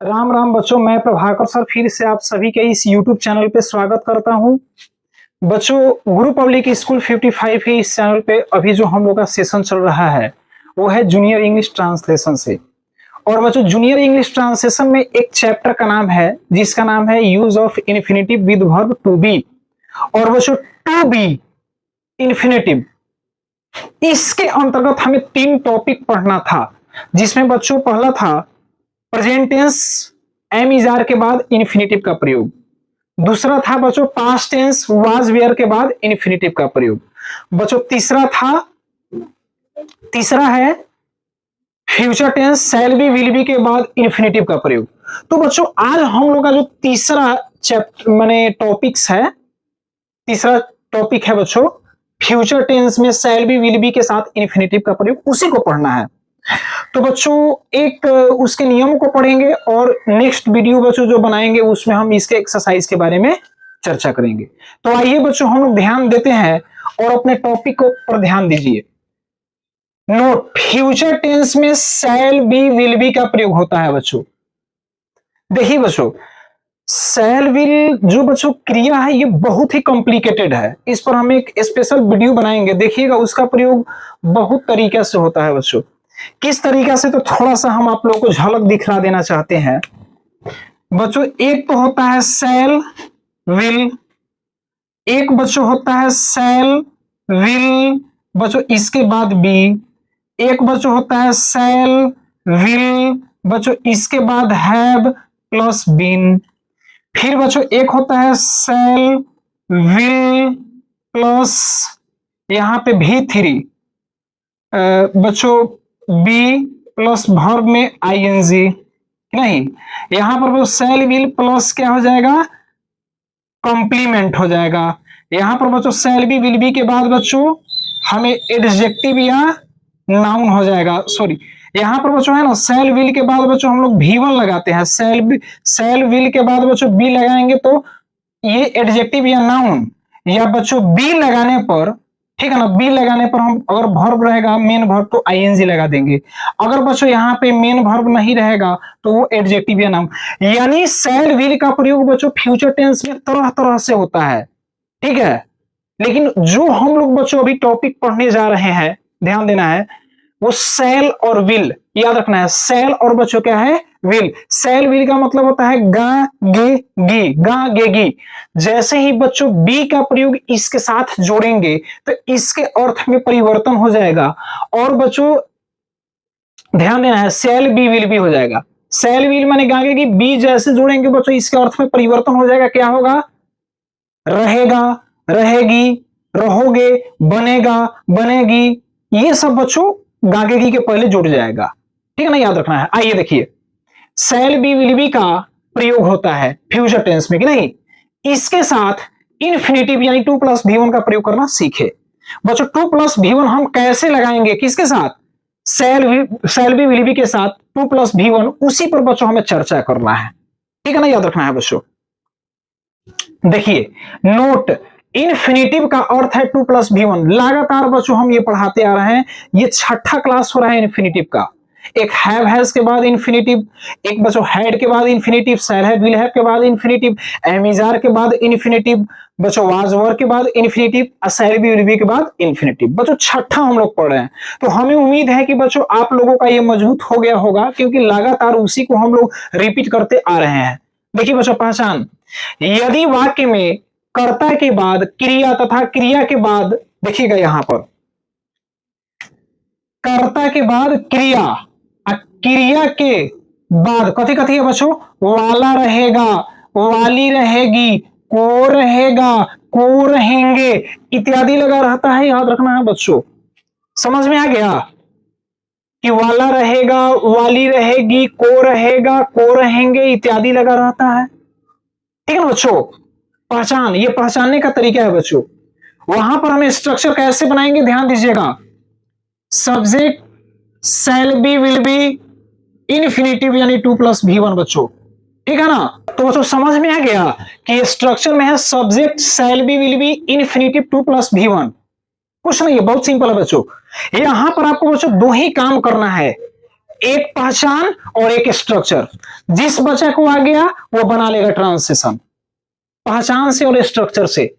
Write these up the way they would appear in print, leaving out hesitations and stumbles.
राम राम बच्चों, मैं प्रभाकर सर फिर से आप सभी के इस YouTube चैनल पे स्वागत करता हूं। बच्चों, गुरु पब्लिक स्कूल 55 है इस चैनल पे। अभी जो हम लोग का सेशन चल रहा है वो है जूनियर इंग्लिश ट्रांसलेशन से। और बच्चों, जूनियर इंग्लिश ट्रांसलेशन में एक चैप्टर का नाम है जिसका नाम है use of infinitive with verb to be. और बच्चों, टू बी इन्फिनेटिव, इसके अंतर्गत हमें 3 टॉपिक पढ़ना था, जिसमें बच्चों पहला था present tense am is are के बाद इन्फिनेटिव का प्रयोग। दूसरा था बच्चों पास्ट टेंस वाज वेयर के बाद इन्फिनेटिव का प्रयोग। बच्चों तीसरा है future tense shall be will be के बाद इन्फिनेटिव का प्रयोग। तो बच्चों, आज हम लोग का जो तीसरा चैप्टर माने टॉपिक्स है, तीसरा टॉपिक है बच्चों फ्यूचर टेंस में शैल बी विल बी के साथ इन्फिनेटिव का प्रयोग, उसी को पढ़ना है। तो बच्चों, एक उसके नियम को पढ़ेंगे और नेक्स्ट वीडियो बच्चों जो बनाएंगे उसमें हम इसके एक्सरसाइज के बारे में चर्चा करेंगे। तो आइए बच्चों, हम लोग ध्यान देते हैं और अपने टॉपिक पर ध्यान दीजिए। नोट, फ्यूचर टेंस में शैल बी विल बी का प्रयोग होता है बच्चों। देखिए बच्चों, शैल विल जो बच्चों क्रिया है ये बहुत ही कॉम्प्लिकेटेड है। इस पर हम एक स्पेशल वीडियो बनाएंगे, देखिएगा। उसका प्रयोग बहुत तरीके से होता है बच्चों। किस तरीका से, तो थोड़ा सा हम आप लोगों को झलक दिखला देना चाहते हैं बच्चों। एक तो होता है शैल विल, एक बच्चों होता है शैल विल बच्चों इसके बाद बी, एक बच्चों होता है शैल विल बच्चों इसके बाद हैव प्लस बीन। फिर बच्चों एक होता है शैल विल प्लस यहां पे V3 बच्चों बी प्लस वर्ब में आईएनजी नहीं, यहां पर वो शैल विल प्लस क्या हो जाएगा, कॉम्प्लीमेंट हो जाएगा। यहां पर बच्चों शैल बी विल बी के बाद बच्चों हमें एडजेक्टिव या नाउन हो जाएगा। सॉरी, यहां पर बच्चों है ना शैल विल के बाद बच्चों हम लोग V1 लगाते हैं। शैल विल के बाद बच्चों बी लगाएंगे तो ये एडजेक्टिव या नाउन, या बच्चों बी लगाने पर, ठीक है ना, बी लगाने पर हम अगर वर्ब रहेगा मेन वर्ब तो आईएनजी लगा देंगे। अगर बच्चों यहाँ पे मेन वर्ब नहीं रहेगा तो वो एडजेक्टिव या नाउन। यानी शैल विल का प्रयोग बच्चों फ्यूचर टेंस में तरह तरह से होता है, ठीक है। लेकिन जो हम लोग बच्चों अभी टॉपिक पढ़ने जा रहे हैं, ध्यान देना है, वो शैल और विल याद रखना है। शैल और बच्चों क्या है, विल। शैल विल का मतलब होता है गा गे गी, गा गे गी। जैसे ही बच्चों बी का प्रयोग इसके साथ जोड़ेंगे तो इसके अर्थ में परिवर्तन हो जाएगा। और बच्चों ध्यान देना है, शैल बी विल भी हो जाएगा। शैल विल माने गा गे गी, बी जैसे जोड़ेंगे बच्चों इसके अर्थ में परिवर्तन हो जाएगा। क्या होगा, रहेगा, रहेगी, रहोगे, बनेगा, बनेगी, ये सब बच्चों गागेगी के पहले जुड़ जाएगा, ठीक है ना, याद रखना है। आइए देखिए, शैल बी विल बी का प्रयोग होता है फ्यूचर टेंस में कि नहीं, इसके साथ इन्फिनेटिव यानी 2 + V1 का प्रयोग करना सीखे बच्चों। 2 + V1 हम कैसे लगाएंगे, किसके साथ, शैल बी विल बी के साथ 2 + V1, उसी पर बच्चों हमें चर्चा करना है, ठीक है ना, याद रखना है बच्चों। देखिए नोट, इन्फिनेटिव का अर्थ है 2 + V1। लगातार बच्चों हम ये पढ़ाते आ रहे हैं, ये 6ठा क्लास हो रहा है इन्फिनेटिव का। एक हैव हैज के बाद इन्फिनेटिव, एक बच्चों हैड के बाद infinitive, shall have will have के बाद इन्फिनेटिव, एम इज आर के बाद इन्फिनेटिव बच्चों, वाज वर के बाद infinitive, shell be will be के बाद इन्फिनेटिव। बच्चों 6ठा हम लोग पढ़ रहे हैं। तो हमें उम्मीद है कि बच्चों आप लोगों का ये मजबूत हो गया होगा, क्योंकि लगातार उसी को हम लोग रिपीट करते आ रहे हैं। देखिए बच्चों, पहचान, यदि वाक्य में कर्ता के बाद क्रिया तथा क्रिया के बाद, देखिएगा यहां पर कर्ता के बाद क्रिया, क्रिया के बाद कथी कथी है बच्चों, वाला रहेगा, वाली रहेगी, को रहेगा, को रहेंगे इत्यादि लगा रहता है, याद रखना है बच्चों। समझ में आ गया कि वाला रहेगा, वाली रहेगी, को रहेगा, को रहेंगे इत्यादि लगा रहता है, ठीक है बच्चों। पहचान, ये पहचानने का तरीका है बच्चों। वहां पर हमें स्ट्रक्चर कैसे बनाएंगे, ध्यान दीजिएगा। Subject shell be will B infinitive यानी 2 + V1 बच्चों, ठीक है ना। तो बच्चों समझ में आ गया कि स्ट्रक्चर में है subject shell be will B infinitive 2 + V1। कुछ नहीं है, बहुत सिंपल है बच्चों। यहां पर आपको बच्चों 2 ही काम करना है। एक पहचान और एक स्ट्रक्चर, जिस बच्चा को आ गया वो बना लेगा ट्रांसलेशन पहचान से और स्ट्रक्चर से।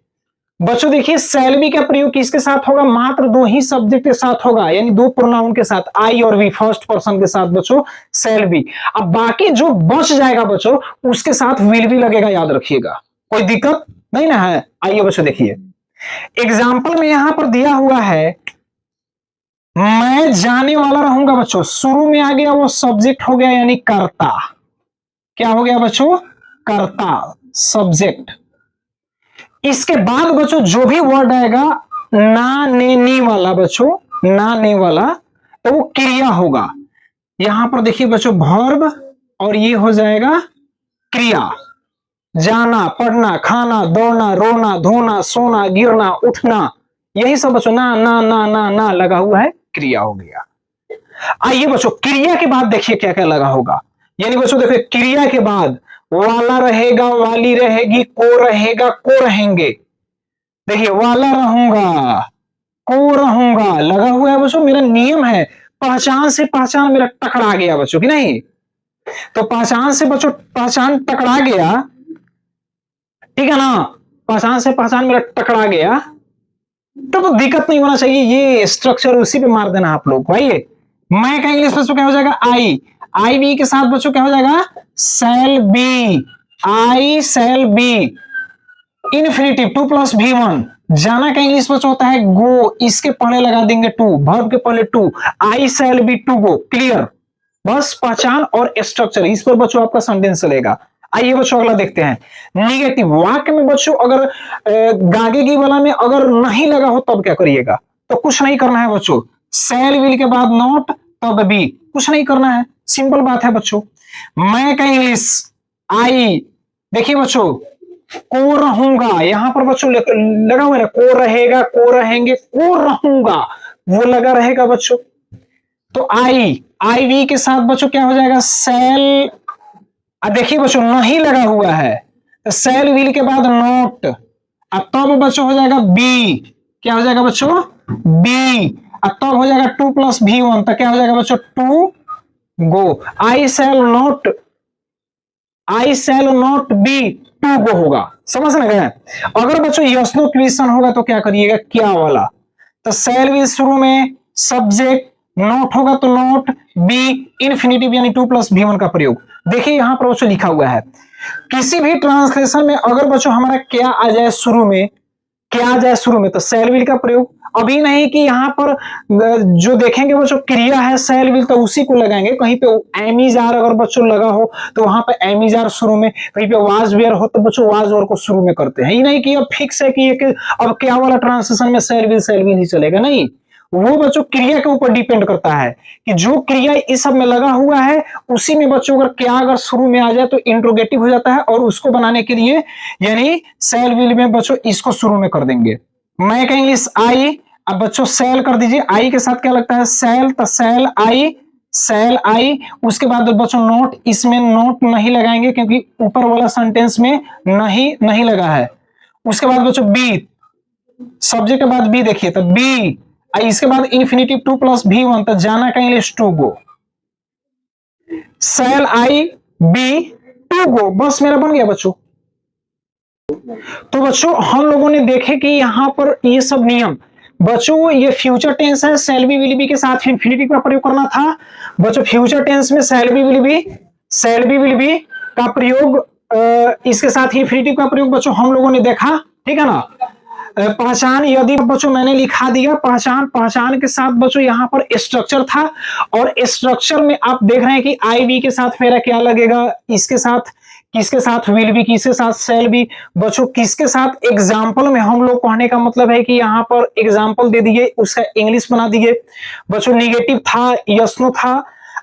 बच्चों देखिए शैल बी का प्रयोग किसके साथ होगा, मात्र दो ही सब्जेक्ट के साथ होगा, यानी दो प्रोनाउन के साथ, आई और वी, फर्स्ट पर्सन के साथ बच्चों शैल बी। अब बाकी जो बच जाएगा बच्चों उसके साथ विल बी लगेगा, याद रखिएगा, कोई दिक्कत नहीं ना है। आइए बच्चों देखिए एग्जाम्पल में यहां पर दिया हुआ है, मैं जाने वाला रहूंगा बच्चों, शुरू में आ गया वो सब्जेक्ट हो गया यानी कर्ता, क्या हो गया बच्चों, कर्ता सब्जेक्ट। इसके बाद बच्चों जो भी वर्ड आएगा ना ने नी वाला बच्चों, ना ने वाला, तो वो क्रिया होगा। यहां पर देखिए बच्चों वर्ब और ये हो जाएगा क्रिया, जाना, पढ़ना, खाना, दौड़ना, रोना, धोना, सोना, गिरना, उठना, यही सब बच्चों ना ना ना ना ना लगा हुआ है, क्रिया हो गया। आइए बच्चों क्रिया के बाद देखिए क्या क्या लगा होगा, यानी बच्चों देखिए क्रिया के बाद वाला रहेगा, वाली रहेगी, को रहेगा, को रहेंगे। देखिए वाला रहूंगा, को रहूंगा लगा हुआ है बच्चों, मेरा नियम है, पहचान से पहचान मेरा टकरा गया बच्चों की नहीं, तो पहचान से बच्चों पहचान टकरा गया, ठीक है ना, पहचान से पहचान मेरा टकरा गया, तो दिक्कत नहीं होना चाहिए, ये स्ट्रक्चर उसी पे मार देना आप लोग। भाई मैं का इंग्लिश बच्चों क्या हो जाएगा, आई, आई बी के साथ बच्चों क्या हो जाएगा, shall be, I shall B, infinitive to plus V one, जाना का इंग्लिश बच्चों होता है गो, इसके पहले लगा देंगे टू, वर्ब के पहले to, I shall be to go, clear, बस पहचान और स्ट्रक्चर, इस पर बच्चों आपका सेंटेंस चलेगा। आइए बच्चों अगला देखते हैं, निगेटिव वाक्य में बच्चों अगर गागेगी वाला में अगर नहीं लगा हो तब क्या करिएगा, तो कुछ नहीं करना है बच्चों, शैल विल के बाद नॉट तब बी, कुछ नहीं करना है, सिंपल बात है बच्चों। मैं का इंग्लिश आई, देखिए बच्चों को रहूंगा, यहां पर बच्चों लगा हुआ है, को रहेगा, को रहेंगे, को रहूंगा, वो लगा रहेगा बच्चों। तो आई, आई वी के साथ बच्चों क्या हो जाएगा, सेल, देखिए बच्चों नहीं लगा हुआ है, तो सेल विल के बाद नोट, अब तब बच्चों हो जाएगा बी, क्या हो जाएगा बच्चों, बी, अब तब हो जाएगा टू प्लस भी वन, तो क्या हो जाएगा बच्चों, to go, I shall not, I shall not be to go होगा, समझ ना गए। अगर बच्चों यस नो क्वेश्चन होगा तो क्या करिएगा, क्या वाला, तो सेल भी शुरू में सब्जेक्ट, नोट होगा तो नोट, बी इन्फिनिटिव यानी टू प्लस भी वन का प्रयोग। देखिए यहां पर बच्चों लिखा हुआ है, किसी भी ट्रांसलेशन में अगर बच्चों हमारा क्या आ जाए शुरू में, क्या आ जाए शुरू में, तो सेल विल का प्रयोग। अभी नहीं कि यहां पर जो देखेंगे बच्चों क्रिया है सेल विल, तो उसी को लगाएंगे, कहीं पे एमिजार अगर बच्चों लगा हो तो वहां पे एमिजार शुरू में, कहीं पे वाज वेयर हो तो बच्चों वाज वेयर को शुरू में करते हैं, ये नहीं कि अब फिक्स है कि अब क्या वाला ट्रांसलेशन में सेल विल ही चलेगा, नहीं, वो बच्चों क्रिया के ऊपर डिपेंड करता है कि जो क्रिया इस सब में लगा हुआ है उसी में बच्चों अगर क्या अगर शुरू में आ जाए तो इंट्रोगेटिव हो जाता है, और उसको बनाने के लिए यानी सेल विल में बच्चों इसको शुरू में कर देंगे। मैं का इंग्लिश आई, अब बच्चों सेल कर दीजिए, आई के साथ क्या लगता है सेल, तो सेल आई, सेल आई, उसके बाद बच्चों नोट, इसमें नोट नहीं लगाएंगे क्योंकि ऊपर वाला सेंटेंस में नहीं लगा है। उसके बाद बच्चों बी, सब्जेक्ट के बाद बी, देखिए तो बी, इसके बाद infinitive to plus V one, तो जाना का English to go, shall I be to go, बस मेरा बन गया बच्चों। तो बच्चों हम लोगों ने देखे कि यहां पर ये सब नियम, बच्चों ये फ्यूचर टेंस है, शैल बी विल बी के साथ इन्फिनिटिव का प्रयोग करना था बच्चों, फ्यूचर टेंस में शैल बी विल बी का प्रयोग, इसके साथ इन्फिनिटिव का प्रयोग बच्चों हम लोगों ने देखा, ठीक है ना। पहचान यदि बच्चों मैंने लिखा दिया पहचान, पहचान के साथ बच्चों यहां पर स्ट्रक्चर था, और स्ट्रक्चर में आप देख रहे हैं कि आई बी के साथ मेरा क्या लगेगा, इसके साथ, किसके साथ विल बी, किसके साथ सेल बी, बच्चों किसके साथ एग्जाम्पल में, हम लोग कहने का मतलब है कि यहां पर एग्जाम्पल दे दिए, उसका इंग्लिश बना दिए बच्चों, निगेटिव था, यस नो था,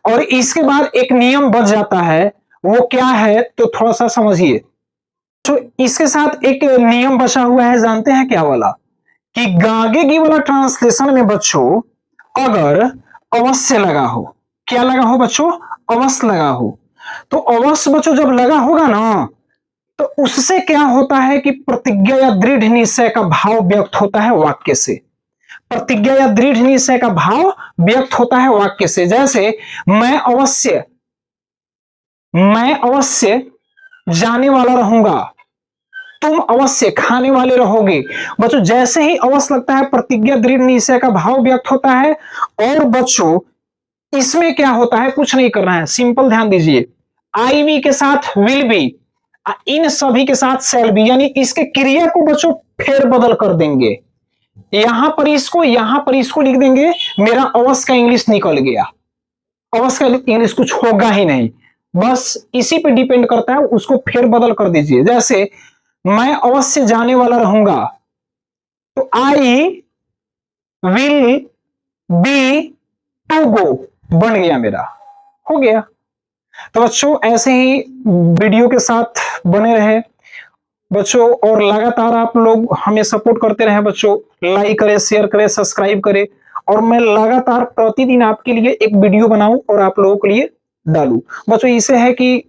और इसके बाद एक नियम बच जाता है, वो क्या है तो थोड़ा सा समझिए। तो इसके साथ एक नियम बचा हुआ है, जानते हैं क्या वाला, कि गागेगी वाला ट्रांसलेशन में बच्चों अगर अवश्य लगा हो, क्या लगा हो बच्चों, अवश्य लगा हो, तो अवश्य बच्चों जब लगा होगा ना तो उससे क्या होता है कि प्रतिज्ञा या दृढ़ निश्चय का भाव व्यक्त होता है वाक्य से। प्रतिज्ञा या दृढ़ निश्चय का भाव व्यक्त होता है वाक्य से। जैसे मैं अवश्य जाने वाला रहूंगा, तुम अवश्य खाने वाले रहोगे। बच्चों जैसे ही अवश्य लगता है प्रतिज्ञा दृढ़ निश्चय का भाव व्यक्त होता है। और बच्चों इसमें क्या होता है, कुछ नहीं करना है, सिंपल ध्यान दीजिए। आई वी के साथ विल बी, इन सभी के साथ शैल बी, यानी इसके क्रिया को बच्चों फेरबदल कर देंगे। यहां पर इसको लिख देंगे। मेरा अवश्य का इंग्लिश निकल गया, अवश्य का इंग्लिश कुछ होगा ही नहीं, बस इसी पे डिपेंड करता है, उसको फेरबदल कर दीजिए। जैसे मैं अवश्य जाने वाला रहूंगा, तो I will be to go बन गया, मेरा हो गया। तो बच्चों ऐसे ही वीडियो के साथ बने रहे बच्चों, और लगातार आप लोग हमें सपोर्ट करते रहे बच्चों। लाइक करें, शेयर करें, सब्सक्राइब करें, और मैं लगातार प्रतिदिन आपके लिए एक वीडियो बनाऊं और आप लोगों के लिए डालूं। बच्चों इसे है कि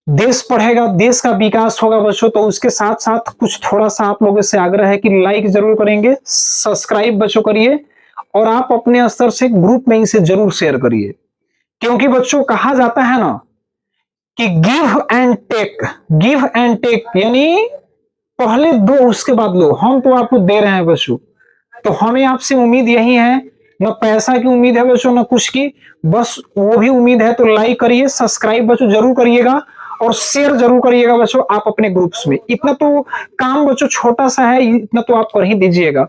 देश पढ़ेगा, देश का विकास होगा बच्चों, तो उसके साथ साथ कुछ थोड़ा सा आप लोगों से आग्रह है कि लाइक जरूर करेंगे, सब्सक्राइब बच्चों करिए, और आप अपने स्तर से ग्रुप में इसे जरूर शेयर करिए। क्योंकि बच्चों कहा जाता है ना कि गिव एंड टेक, यानी पहले दो उसके बाद लो। हम तो आपको दे रहे हैं बच्चों, तो हमें आपसे उम्मीद यही है, न पैसा की उम्मीद है बच्चों, न कुछ की, बस वो भी उम्मीद है। तो लाइक करिए, सब्सक्राइब बच्चों जरूर करिएगा, और शेयर जरूर करिएगा बच्चों आप अपने ग्रुप्स में। इतना तो काम बच्चों छोटा सा है, इतना तो आप कर ही दीजिएगा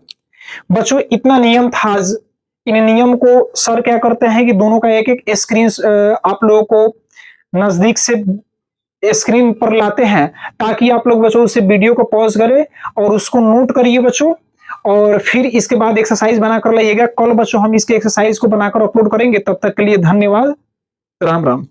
बच्चों। इतना नियम था। इन नियम को सर क्या करते हैं कि दोनों का एक एक स्क्रीन आप लोगों को नजदीक से स्क्रीन पर लाते हैं, ताकि आप लोग बच्चों उसे वीडियो को पॉज करें और उसको नोट करिए बच्चों, और फिर इसके बाद एक्सरसाइज बनाकर लाइएगा। कल बच्चों हम इसके एक्सरसाइज को बनाकर अपलोड करेंगे। तब तक के लिए धन्यवाद, राम राम।